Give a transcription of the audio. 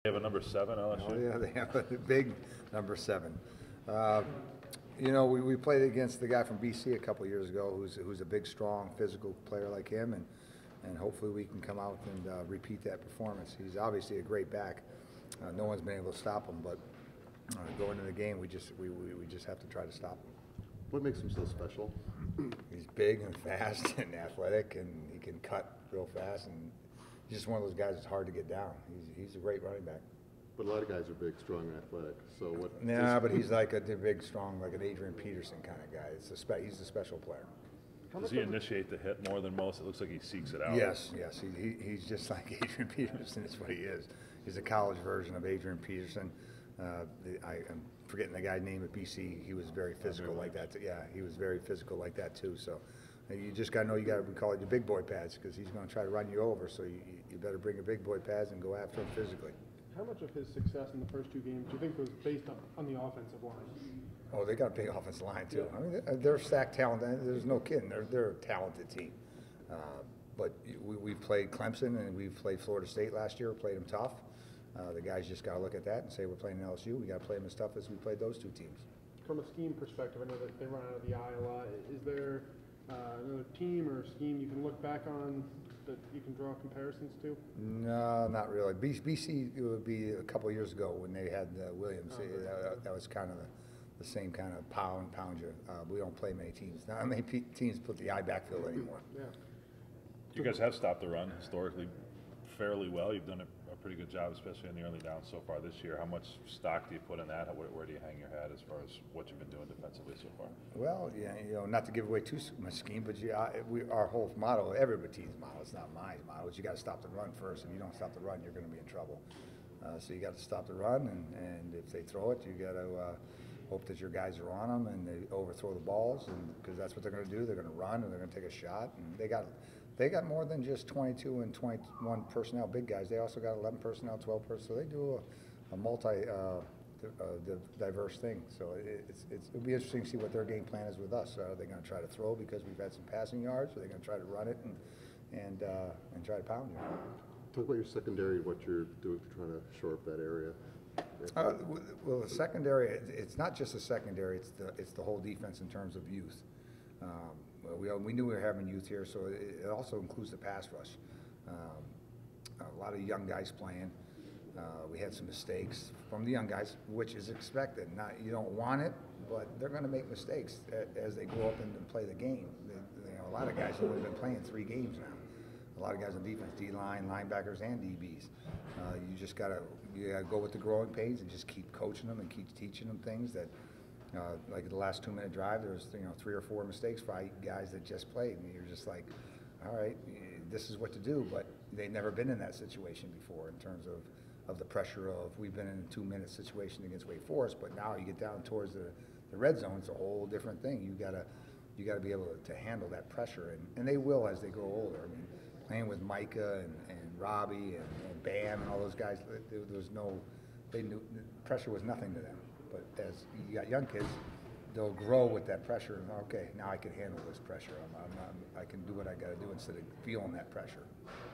They have a number 7, LSU? Oh, yeah, they have a big number 7. We played against the guy from BC a couple years ago who's a big, strong, physical player like him, and hopefully we can come out and repeat that performance. He's obviously a great back. No one's been able to stop him, but going into the game, we just have to try to stop him. What makes him so special? He's big and fast and athletic, and he can cut real fast, and he's just one of those guys that's hard to get down. He's a great running back. But a lot of guys are big, strong, and athletic. So what? Nah, but he's like a big, strong, like an Adrian Peterson kind of guy. He's a special player. Does he initiate the hit more than most? It looks like he seeks it out. Yes. He's just like Adrian Peterson is what he is. He's a college version of Adrian Peterson. I'm forgetting the guy's name at BC. He was very physical like that. Yeah, he was very physical like that too. So you just got to know we call it your big boy pads because he's going to try to run you over. So you better bring your big boy pads and go after him physically. How much of his success in the first 2 games do you think was based on the offensive line? Oh, they got a big offensive line too. I mean, they're stacked talent. There's no kidding. They're a talented team. But we've played Clemson and we've played Florida State last year. Played them tough. The guys just got to look at that and say we're playing LSU. We got to play them as tough as we played those 2 teams. From a scheme perspective, I know that they run out of the eye a lot. Is there another team or scheme you can look back on that you can draw comparisons to? No, not really. BC, it would be a couple of years ago when they had Williams. That was kind of the same kind of pound you. We don't play many teams. Not many teams put the eye backfield anymore. Yeah. You guys have stopped the run historically fairly well. You've done a pretty good job, especially in the early downs so far this year. How much stock do you put in that? Where do you hang your hat as far as what you've been doing defensively so far? Well, yeah, not to give away too much scheme, but our whole motto, everybody's motto, it's not my motto, is you got to stop the run first. If you don't stop the run, you're going to be in trouble. So you got to stop the run, and if they throw it, you got to hope that your guys are on them and they overthrow the balls, and because that's what they're going to do. They're going to run and they're going to take a shot, and they got more than just 22 and 21 personnel, big guys. They also got 11 personnel, 12 personnel. So they do a multi diverse thing. So it'll be interesting to see what their game plan is with us. Are they going to try to throw because we've had some passing yards? Or are they going to try to run it and try to pound you? Talk about your secondary, what you're doing to try to shore up that area. Well, the secondary, it's not just the secondary, it's the whole defense in terms of youth. We knew we were having youth here, so it also includes the pass rush. A lot of young guys playing. We had some mistakes from the young guys, which is expected. You don't want it, but they're going to make mistakes as they grow up and play the game. A lot of guys have only been playing 3 games now. A lot of guys on defense, D-line, linebackers, and DBs. You just gotta go with the growing pains and just keep coaching them and keep teaching them things that, like the last 2-minute drive, there was 3 or 4 mistakes by guys that just played, and you're just like, all right, this is what to do. But they've never been in that situation before in terms of the pressure of we've been in a 2-minute situation against Wake Forest, but now you get down towards the red zone, it's a whole different thing. You gotta be able to handle that pressure, and they will as they grow older. I mean, playing with Micah and Robbie and Bam and all those guys, they knew pressure was nothing to them. But as you got young kids, they'll grow with that pressure. And okay, now I can handle this pressure. I can do what I got to do instead of feeling that pressure.